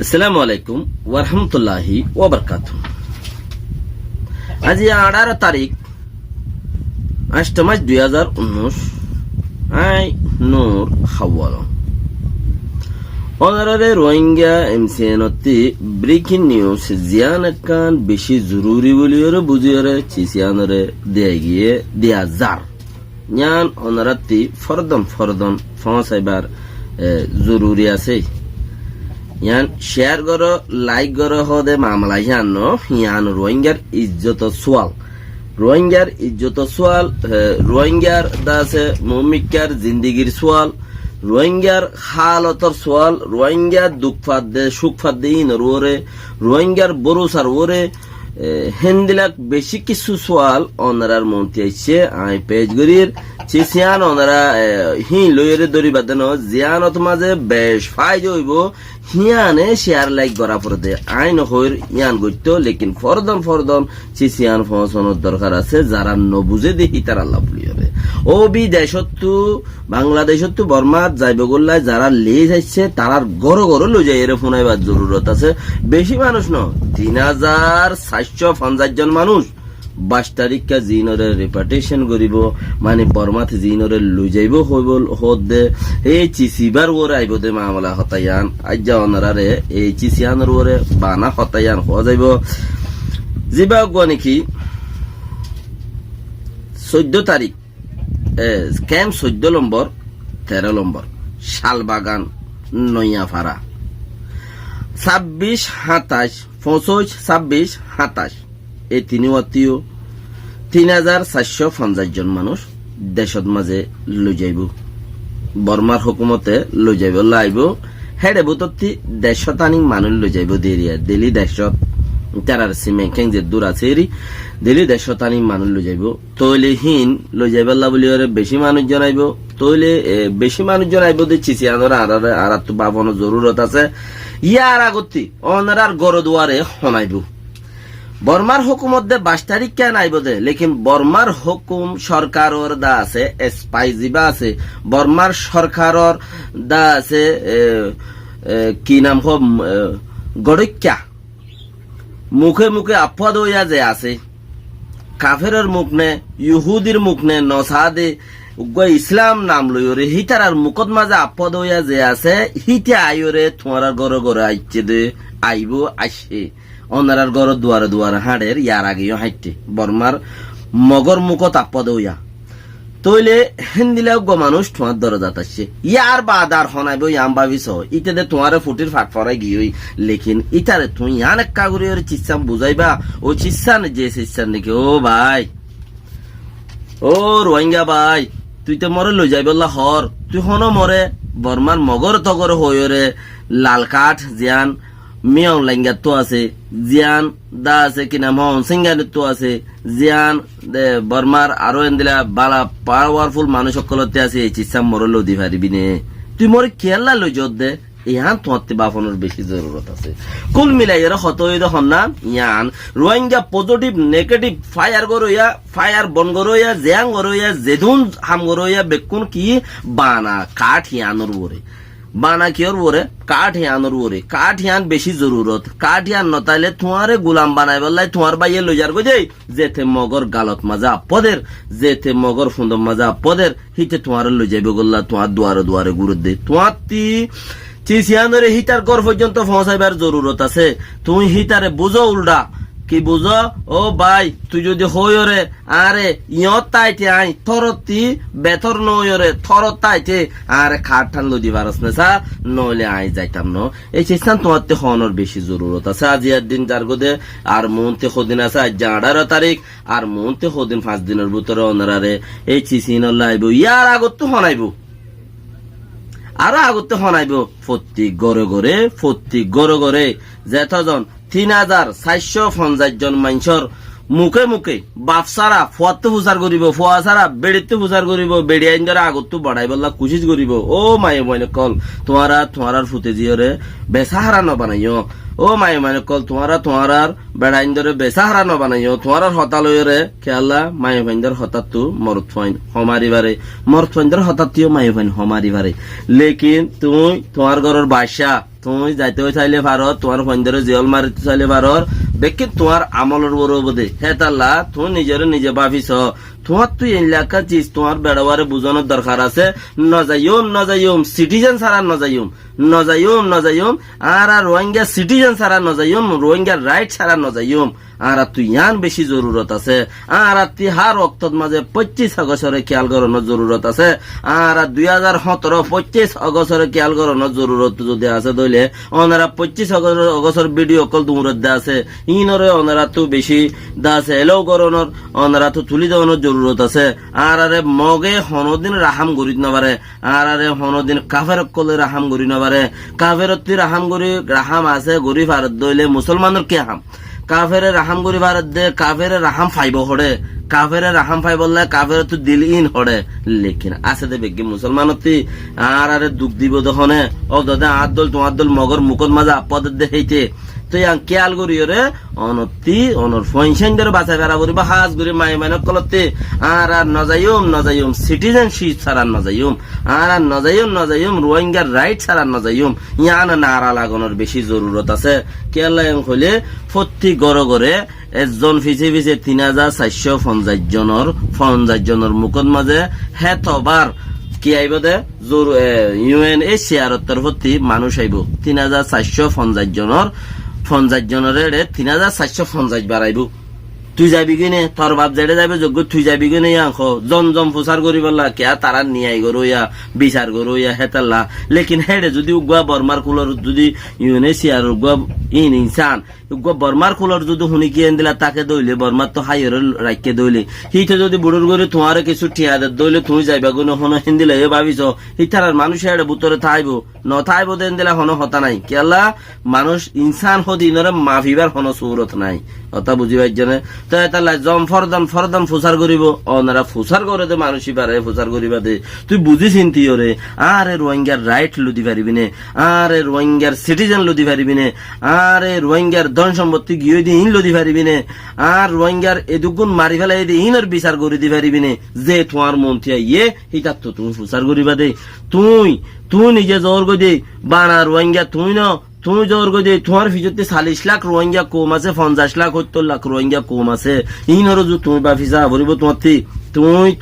আসসালামু আলাইকুম ওয়ারহমতুল্লাহি ওয়াবারাকাতুহু। আজি 18 তারিখ 8 মাস 2019 আই নূর হাওয়াল অনারে রোহিঙ্গা এমসিএনতি ব্রেকিং নিউজ জিয়ান কান বেশি জরুরি বলিওরে বুঝিওরে চিসিয়ানরে দেয়া গিয়ে দেয়া যার জ্ঞান অনারাতি ফরদন ফসাইবার জরুরি আছে। ইয়ান শেয়ার করো, লাইক করো, হদে মামলা হিয়ানো হিয়ান রোহিঙ্গার ইজ্জত সোয়াল রোহিঙ্গার দাসে মুমিকার জিন্দিগির সোয়াল, রোহিঙ্গার হালতর সোয়াল, রোহিঙ্গার দুঃখ ফাদ্দে সুখ ফাদ্দে ইনর ওরে, রোহিঙ্গার বরুসার ওরে হেন্দিলাক বেশি কিছু সোয়াল অনারার মন্ত্রী আইছে আই পেজ গরির চিসিয়ান অনারা হি লইরে দরি বাদেন জিয়ানত মাঝে বেশ ফাইজ হইব হিয়ানে শেয়ার লাইক করা পড়তে আইন হইর ইয়ান গইত লেকিন ফরদন চিসিয়ান ফসনের দরকার আছে যারা নবুঝে দেখি তার আল্লাহ বলিবে ও বিদেশত্তু বাংলাদেশত্তু বর্মা যাইব গোল্লাই যারা লে যাইছে তারার গড় লই যাই এর ফোনাইবার জরুরত আছে। বেশি মানুষ ন 3750 জন মানুষ 22 তারিখে জিনরে রিপার্টেশন করিব মানে বর্মাতে জিনরে লই যাইব হইব হদে এই চিসিবার ওরে আইব দে মামলা হতায়ান আজ্জা অনারারে এই চিসিয়ানর ওরে বানা হতায়ান হওয়া যাইব জিবা গনি কি 14 তারিখ ক্যাম্প 14 নম্বর 13 নম্বর শালবাগান নয়াপাড়া 26-27 25-26-27 এই তিনিও 3450 জন মানুষ দেশত মাঝে লই যাইব বর্মার হুকুমতে লই যাইব লাইব হেডে বুততি দেশত আনি মানুষ লই যাইব দেরিয়া দিল্লি দেশত তারার সিমে কেং যে দূর আছে দিল্লি দেশত আনি মানুষ লই যাইব তৈলে হিন লই যাইবাল্লা বলি বেশি মানুষ জনাইব তৈলে বেশি মানুষ জনাইব দিচ্ছি আর তো বাবনের জরুরত আছে। ইয়ার আগতি অনারার গড় দুয়ারে হনাইব বর্মার হুকুমত দে 22 তারিখ কেন আইব দে লেকিন বর্মার হুকুম সরকারর দা আছে স্পাইজিবা আছে বর্মার সরকারর দা আছে কি নাম হ গড়িক্যা মুখে আপদ হইয়া যে আছে কাফেরের মুখ নে ইহুদির মুখ নে নসাদে ইসলাম নাম লইরে হিতার মুখত মাঝে আপদ হইয়া যে আছে হিতে আইরে তোমার গড় আইছে দে আইব আসে অনারার গড় দুয়ারে হাড়ের ইয়ার আগেও হাইটে বর্মার মগর মুখত আপদ হইয়া তৈলে হেন্দিলেও গো মানুষ তোমার দরজাত আসছে ইয়ার বাদ আর হনাইব ইয়াম ভাবিস ইটাতে তোমার ফুটির ফাঁক ফরাই গিয়ে লেকিন ইটারে তুমি ইয়ান এক কাগুরি চিচ্ছাম বুঝাইবা ও চিচ্ছান যে চিচ্ছান নাকি ও ভাই ও রোহিঙ্গা ভাই তুই তো মরে লই যাই বললা হর তুই হন মরে বর্মার মগর তগর হইরে লাল কাঠ জিয়ান মিয়ং লাইঙ্গা তো আছে জিয়ান দা আছে কি নাম হন সিঙ্গানের তো আছে জিয়ান বর্মার আরো এন্দিলা বালা পাওয়ারফুল মানুষ সকলতে আছে এই চিচ্ছাম মরে লদি পারিবি নে তুই মরে কেলা লই যত দে ইয়ান তোমার বাফনের বেশি জরুরত আছে কুল মিলাই এর হত হন না ইয়ান রোহিঙ্গা পজিটিভ নেগেটিভ ফায়ার বন গরইয়া জিয়াং গরইয়া জেদুন হাম গরইয়া বেকুন কি বানা কাঠ ইয়ানোর ওরে বানা কিয়র ওরে কাঠ হিয়ানোর ওরে কাঠ হিয়ান বেশি জরুরত কাঠ হিয়ান নতাইলে তোমারে গুলাম বানাই বললাই তোমার বাইয়ে লই যার গো যেতে মগর গালত মাজা পদের যেতে মগর ফুন্দম মাজা পদের হিতে তোমার লই যাইব গল্লা তোমার দুয়ারে গুরুত দে তোমার চিসিয়ানরে হিটার ঘর পর্যন্ত পৌঁছাইবার জরুরত আছে তুমি হিটারে বুঝো উল্টা কি বুঝো ও ভাই তুই যদি হইরে আরে ইয়ত তাইতে আই থরতি বেতর নইরে থরত তাইতে আরে খাট ঠান লদি পারস না সা নইলে আই যাইতাম ন এই চিস্তান তোমারতে হনর বেশি জরুরত আছে আজিয়ার দিন যার গদে আর মনতে খদিন আছে আজ 18 তারিখ আর মনতে খদিন 5 দিনের ভিতরে অনারারে এই চিসিন লাইব ইয়ার আগত তো হনাইব আরো আগতে হনাইব প্রত্যেক গড়ে যেতজন 3450 জন মানুষের মুখে বাপ সারা ফুয়াতে ফুসার করিব ফুয়া সারা বেড়িতে ফুসার করিব বেড়ি আইন ধরে আগত বাড়াই বললা কুচিস করিব ও মায়ে মনে কল তোমার ফুটে জিয়রে বেসা হারা ন বানাইও ও মায়ে মানে কল তোমার বেড়াইন ধরে বেসা হারা ন বানাইও তোমার হতা লইরে খেয়ালা মায়ে ভাইন্দর হঠাৎ তু মরত ফাইন হমারি বারে মরত ফাইন্দর হঠাৎ মায়ে ভাইন হমারি বারে লেকিন তুমি তোমার ঘরের বাসা তুমি যাইতে চাইলে পারো, তোমার ফন্দরে জিয়ল মারিতে চাইলে পারো, বেকি তোমার আমলের বড় বোধে হে তাল্লা তুমি নিজের নিজে ভাবিস তোমার তুই এলাকা চিজ তোমার বেড়াবারে বুঝানোর দরকার আছে। নজাইম সিটিজেন ছাড়া নজাইম আর রোহিঙ্গা সিটিজেন ছাড়া নজাইম, রোহিঙ্গার রাইট ছাড়া নজাইম। আর তুই ইয়ান বেশি জরুরত আছে। আর তুই হার অক্তর মাঝে 25 আগস্টরে খেয়াল করানোর জরুরত আছে। আর 2017 25 আগস্টরে খেয়াল করানোর জরুরত যদি আছে দইলে ওনারা 25 আগস্টের ভিডিও কল দূরত দে আছে, ইনরে ওনারা তো বেশি দা আছে এলো করানোর, ওনারা তো তুলি দেওয়ানোর জরুরত আছে। আর আরে মগে হনদিন রাহাম গরিত নবারে, আর আরে হনদিন কাফের কলে রাহাম গরি নবারে। কাফেরত্তি রাহাম গরি রাহাম আছে গরি ভারত দইলে মুসলমানের কে হাম কাফের রাহাম গরি ভারত দে, কাফের রাহাম ফাইব হড়ে, কাফের রাহাম ফাই বললে কাফের তো দিল ইন হড়ে। লেকিন আছে দে বেগে মুসলমানতি আর আরে দুঃখ দিব দহনে ও দাদা আর দল তোমার দল মগর মুখত মাঝে আপদ দে হইতে তো ইয়াং কেয়াল করি রে অনতি অনর ফইনশন ধরে বাঁচা বেড়া করি বা হাজ করি মাই মাইন কলতে। আর নজাইম সিটিজেনশিপ ছাড়া নজাইম, আর নজাইম রোহিঙ্গার রাইট ছাড়া নজাইম। ইয়ান নারা লাগানোর বেশি জরুরত আছে। কেয়াল হইলে প্রতি গড়ে গড়ে একজন ফিসে 3450 জনের মুখত মাঝে হেতবার কি আইব দে UNHCR তরফতি মানুষ আইব 3450 জনের 3450 বাড়াইব। তুই যাবি কিনে তোর বাপ যেটা যাবে যোগ্য তুই যাবি কিনে জম প্রচার করি বললা কে তারা নিয়াই গরু ইয়া বিচার গরু ইয়া হেতাল্লা। লেকিন হেডে যদি উগুয়া বর্মার কুলর যদি UNHCR উগুয়া ইনসান উগুয়া বর্মার কুলর যদি শুনি কি এন দিলা তাকে দইলে বর্মার তো হাইয়ের রাখকে দইলে হিতে যদি বুড়োর করে তোমার কিছু ঠিয়াদের দইলে তুমি যাইবা কোনো হন হিন্দিলে এ ভাবিছ হিতার মানুষ হেডে বুতরে থাইব নথাইব দেন দিলা হন হতা নাই কেলা মানুষ ইনসান হদি ইনরে মাফিবার হন সৌরত নাই অতা বুঝিবার জন্য। তো এটা জম ফরদান ফুসার করিব ওনারা ফুসার করে দে মানুষই পারে ফুসার করিবা দে তুই বুঝি চিন্তি ওরে। আরে রোহিঙ্গার রাইট লুদি পারিবি নে, আরে রোহিঙ্গার সিটিজেন লুদি পারিবি নে, আরে রোহিঙ্গার ধন সম্পত্তি গিয়ে দিয়ে ইন লুদি পারিবি নে, আর রোহিঙ্গার এদুগুণ মারি ফেলাই দিয়ে ইনের বিচার করে দি পারিবি নে। যে তোমার মন্ত্রী ইয়ে হিতার তো তুমি ফুসার করিবা দে। তুই নিজে জোর গো দে বানা রোহিঙ্গা তুমি জোর গো দে তোমার ফিজতে 40 লাখ রোহিঙ্গা কম আছে, 50 লাখ 70 লাখ রোহিঙ্গা কম আছে। ইনরো যে তুমি বা ফিসা ভরিব তোমার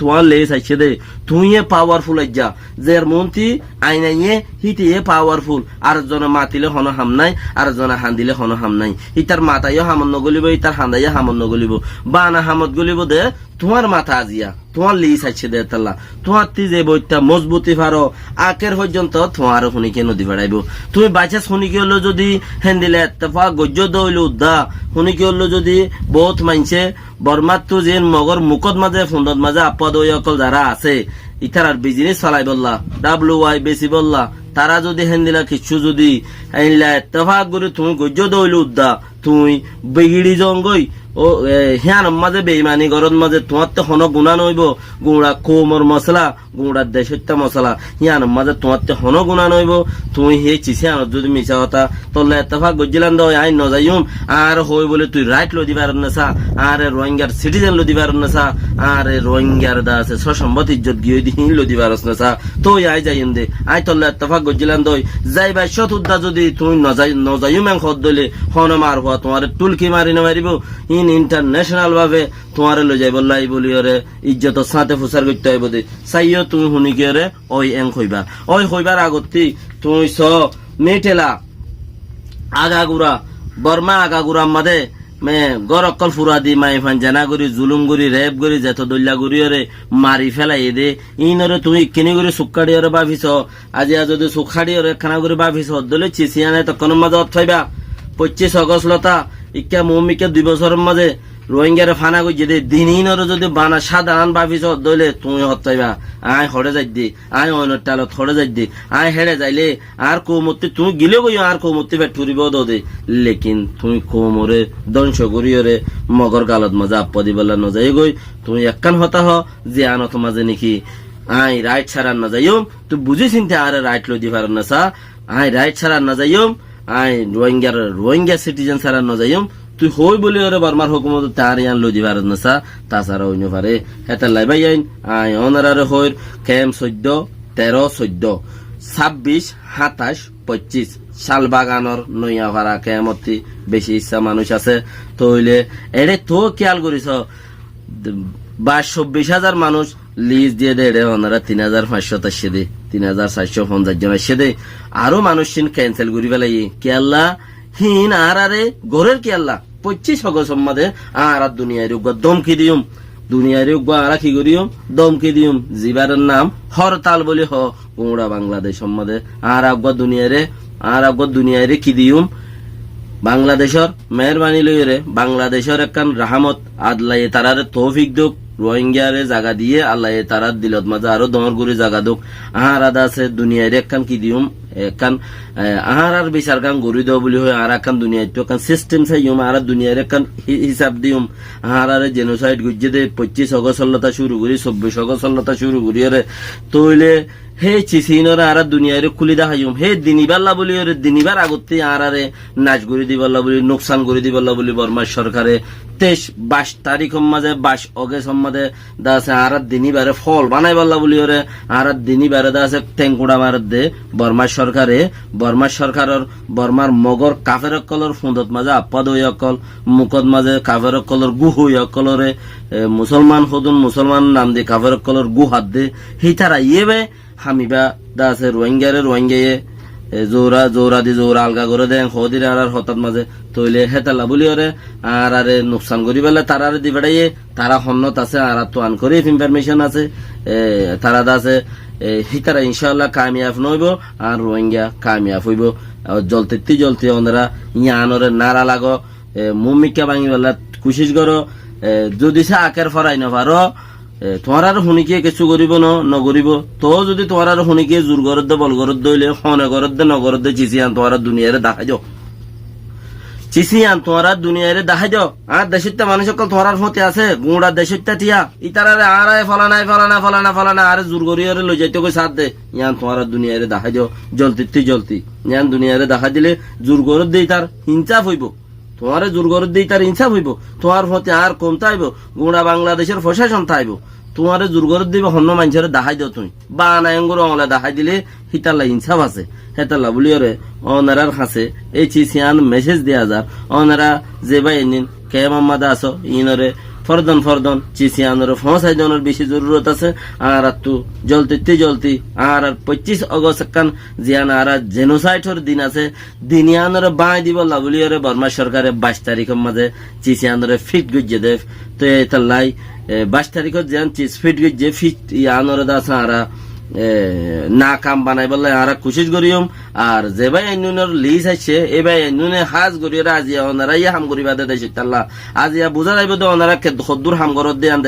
তোমার লে চাইছে দে তুই পাওয়ারফুল আজ্ঞা যার মন্ত্রী আইনাইয়ে হিতে পাওয়ারফুল। আর জনে মাতিলে হন হাম নাই, আর জনে হান দিলে হন হাম নাই। ইতার মাথাইও হামন নগলিব, ইতার হান্দাইয়া হামন নগলিব, বানা হামত গলিব দে তোমার মাথা আজিয়া তোমার লি চাইছে দে তাল্লা। তোমার তি যে বইটা মজবুতি পারো আকের পর্যন্ত তোমার শুনিকে নদী বেড়াইব। তুমি বাইচাস শুনিকে হলো যদি হেন্দিলে এত্তেফা গজ্য দইল উদ্দা শুনিকে হলো যদি বহুত মানছে বর্মার তো যে মগর মুখত মাঝে ফুন্দত মাঝে আপদ ওই অকল যারা আছে ইতার আর বিজনেস চালাই বললা WY বেশি বললা তারা যদি হেন্দিলা কিছু যদি এত্তেফাক করে তুমি গজ্য দইল উদ্দা তুমি বেগিড়ি জঙ্গই ও হ্যাঁ মাঝে বেইমানি গরম মাঝে তোমার তো হন গুণা নইব গুঁড়া কোমর মশলা গুঁড়ার দেশত্যা মশলা হিয়ান মাঝে তোমার তো হন গুণা নইব। তুমি হে চিছে আনত যদি মিশা হতা তোলে এতফাক গজ্জিলান দই আইন নজাইম আর হই বলে তুই রাইট লদি পার নেসা আর রোহিঙ্গার সিটিজেন লদি পার নেসা আর রোহিঙ্গার দা আছে সসম্মত ইজ্জত গিয়ে দি হিন লদি পারস নেসা তো আই যাইম দে আই তোলে এতফাক গজ্জিলান দই যাই বাই শতুদ্দা যদি তুমি নজাইম এং খদ দলে হন মার হওয়া তোমার টুলকি মারি না মারিব ইন্টারন্যাশনাল ভাবে তোমার লই যাই বললাই বলি ওরে ইজ্জত সাথে ফুসার করতে হইব দে চাইও তুমি শুনি কি রে ওই এং হইবা ওই হইবার আগতি তুমি মেটেলা আগাগুড়া বর্মা আগাগুড়া মাদে মে গরকল ফুরা দি মাই ফান জানা করি জুলুম করি রেপ করি যেত দল্লা করি ওরে মারি ফেলাই দে ইনরে তুমি কিনি করে সুখাড়ি ওরে ভাবিছ আজি যদি সুখাড়ি ওরে খানা করে ভাবিছ দলে চিচিয়ানে তখন মাঝে অথাইবা 25 আগস্ট লতা ইকা মমিকে 2 বছরের মাঝে রোহিঙ্গারে ফানা গই যে দিনইনরে যদি বানা সাধারণ ভাবিছ দলে তুমি হতাইবা আই হড়ে যাই দি আই অনর টালত হড়ে যাই দি আই হেড়ে যাইলে আর কোমতি তুমি গিলে গই আর কোমতি পেট ফুরিব দে। লেকিন তুমি কোমরে দংশ করিয়রে মগর গালত মজা আপদি বলা ন যাই গই তুমি একখান হতা হ যে আনত মাঝে নাকি আই রাইট ছাড়া না যাইম তুই বুঝি চিন্তা আর রাইট লই দি পার না সা আই রাইট ছাড়া না যাইম আই রোহিঙ্গা সিটিজেন ছাড়া না যাইম তুই হই বলি ওরে বর্মার হুকুমত তার ইয়ান লদি পার না তাছাড়া হইন পারে হেতার লাই ভাই আইন আই অনারে হইর কেম 14 13 14 26, 27, 25 শাল বাগানোর নইয়া ভাড়া কেমতি বেশি ইচ্ছা মানুষ আছে তইলে এড়ে তো খেয়াল করিস 22-24,000 মানুষ লিজ দিয়ে দেয় ওনারা 3,500 আসছে দে 3,450 জন আসছে দে আরো মানুষ ক্যান্সেল করি পেলাই কেয়াল্লা হিন আর আরে ঘরের কেয়াল্লা 25 অগস্ট সম্মাদে আর দুনিয়ার দমকি দিউম দুনিয়ার আর কি করিম দমকি দিউম জিবারের নাম হরতাল বলি হ কুমড়া বাংলাদেশ সম্মাদে আর আগুয়া দুনিয়ারে কি দিউম বাংলাদেশের মেহরবানি লইরে বাংলাদেশের একখান রাহমত আদলাই তারারে তৌফিক দুক রোহিঙ্গারে জায়গা দিয়ে আল্লাহ তারার দিলত মাঝে আরো দমর করে জায়গা দুক আহার আদা আছে দুনিয়ারে একখান কি দিউম একখান আহার আর বিচার কাম গড়ি দেওয়া বলি হয় আর একখান দুনিয়ায় তো একখান সিস্টেম চাইম আর দুনিয়ার একখান হিসাব দিউম আহার আরে জেনোসাইড গুজে দে 25 অগস্ট শুরু করি 24 অগস্ট শুরু করি রে তইলে হে চিসিনরা আর দুনিয়ারে খুলি দেখাইম হে দিনিবাল্লা বলি ওরে দিনিবার আগতে আর আরে নাচ করে দিবাল্লা বলি নোকসান করে দিবাল্লা বলি বর্মার সরকারে 22 তারিখ মাঝে 22 অগস্ট মাঝে দা আছে আর দিনিবারে ফল বানাই বাল্লা বলি ওরে আর দিনিবারে দা আছে টেঙ্কুড়া মার দে বর্মার সরকারের বর্মার মগর কাফের কলর ফুঁদত মাঝে আপাদ হইকল মুখত মাঝে কাফের কলর গু হইকলরে মুসলমান নাম দিয়ে কাফের কলর গু হাত দে হিতারা ইয়েবে হামিবা দা আছে রোহিঙ্গায়ে জোরা আলগা করে দেন হদিরে আর হঠাৎ মাঝে তৈলে হেতালা বলি ওরে আর আরে নোকসান করি বেলা তারা দিবেড়াইয়ে তারা হন্নত আছে আর তো আন করে ইনফরমেশন আছে তারা দা আছে হিতারা ইনশাআল্লাহ কামিয়াব নইব আর রোহিঙ্গা কামিয়াব হইব জলতে ওনারা ইয়ানরে নারা লাগো মুমিকা ভাঙি বেলা কুশিস করো যদি সে আকের ফরাই না পারো তোমার আর শুনিকে কিছু করিব নগরিব তো যদি তোমার আর শুনিকে জোর গরদ দে বল গরদ দইলে হনে গরদ দে নগরদ দে চিচিয়ান তোমার দুনিয়ারে দেখাই যাও চিচিয়ান তোমার দুনিয়ারে দেখাই যাও আর দেশিতা মানুষ সকল তোমার ফতে আছে গুঁড়া দেশিতা টিয়া ইতারারে আর ফলানা আরে জোর গরিয়ারে লই যাইতে কই সাথ দে ইয়ান তোমার দুনিয়ারে দেখাই যাও জলতি ইয়ান দুনিয়ারে দেখা দিলে জোর গরদ দেই তার হিংসা হইব তোমার জোর গরদ দেই তার ইনসাফ হইব তোমার ফতে আর কমতে আইব গুঁড়া বাংলাদেশের প্রশাসন থাইব তোমার জোর গরদ দিবে হন্য মানুষের দেখাই দাও তুমি বা নায়ঙ্গর অমলা দেখাই দিলে হিতাল্লা ইনসাফ আছে হেতাল্লা বলি ওরে অনারার কাছে এই চিসিয়ান মেসেজ দেয়া যার অনারা যে ভাই নিন কে মাম্মাদা আছো ইনরে ফরদন চিসিয়ানোর পৌঁছাই দেওয়ার বেশি জরুরত আছে আর তো জলতি আর 25 অগস্ট কান জিয়ান আর জেনোসাইডর দিন আছে দিনিয়ানোর বাই দিব লাবলিয়রে বর্মা সরকারে 22 তারিখের মাঝে চিসিয়ানোর ফিট গুজে দেব তো এতাল্লাই 22 তারিখত জিয়ান চিস ফিট গুজে ফিট ইয়ানোর দাস আর না কাম বানাই বললে আর কোশিশ করিম আর যে ভাই আইনুনের লিজ আছে এ ভাই আইনুনে হাজ করিয়ে আজিয়া ওনারা ইয়া হাম করিবা দে দেশতাল্লাহ আজিয়া বুঝা যাইব দে ওনারা কে খদ্দুর হাম করত দে আন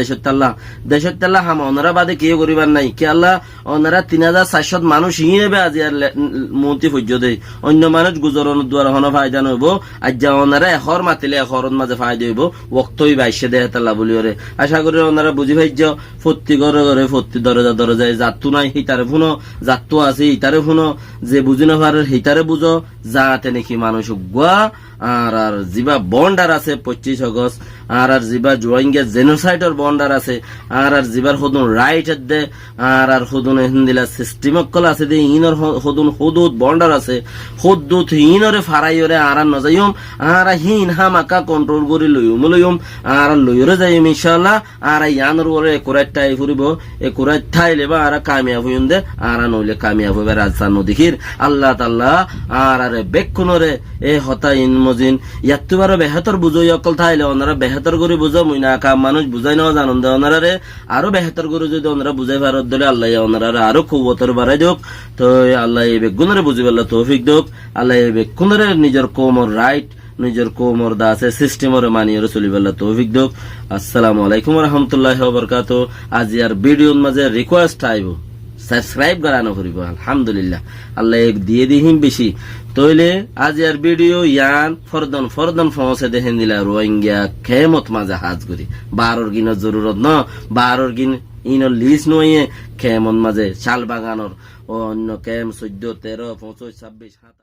দেশতাল্লাহ হাম ওনারা বাদে কি করিবার নাই কি আল্লাহ ওনারা 3,400 মানুষ হিয়েবে আজিয়া মন্ত্রী হজ্জ দে অন্য মানুষ গুজরন দুয়ার হন ফায়দা নইব আজ্জা ওনারা এখর মাতিলে এখরন মাঝে ফায়দা হইব ওক্তই বাইশে দে তাল্লাহ বলি ওরে আশা করি ওনারা বুঝি ভাইজ ফত্তি ঘরে ফত্তি দরজায় যাতু নাই হিতারে ফুনো যাত্তু আছে হিতারে ফুনো যে বুঝি না পারে হিতারে বুঝো যাতে নাকি মানুষ গুয়া আর জিবা বন্ডার আছে 25 অগস্ট আর জিবা রোহিঙ্গা জেনোসাইডর বন্ডার আছে আর zipper হদুন right they R হদুন হিন্দিলা system call আছে দে ইনর হদুন হদুদ বন্ডার আছে হদুদ ইনরে ফারাইরে আর নজাইম আর হিন হামাকা কন্ট্রোল করি লইম আর লইরে যাইম ইনশাআল্লাহ আর ইয়ানর ওরে কোরাইটাই ফুরিব এ কোরাইটাই লেবা আর কামিয়াব হইন দে আর নইলে কামিয়াব হবে রাজা নদীর আল্লাহ তাআলা আর বেক্ষণরে এ হতাইন মজিন ইয়াতুবারে বেহতর বুঝই অকল থাইলে ওনারা বেহতর করে বুঝো মুইনা কাম মানুষ বুঝাই না জানুন দে ওনারে আরো বেহতর করে যদি ওনারা বুঝাই পারত দিলে আল্লাহ ওনারা আরো কুওয়াতর বাড়াই দেওক তো আল্লাহ এই বেগুনরে বুঝিবেলা তৌফিক দেওক আল্লাহ এই বেগুনরে নিজের কওমর রাইট নিজের কওমর দাসে সিস্টেমরে মানিয়ে চলিবেলা তৌফিক দেওক আসসালামু আলাইকুম ওয়া রাহমাতুল্লাহি ওয়া বারাকাতুহু আজি আর ভিডিওর মাঝে রিকোয়েস্ট আইব সাবস্ক্রাইব করানো করিব আলহামদুলিল্লাহ আল্লাহ দিয়ে দিহিম বেশি তইলে আজ আর ভিডিও ইয়ান ফরদন পৌঁছে দেখেন দিলা রোহিঙ্গা খেমত মাঝে হাজ করি 12 গিনের জরুরত ন 12 গিন ইনর লিস্ট নইয়ে খেমত মাঝে শাল বাগানোর অন্য কেম 14 13 25 26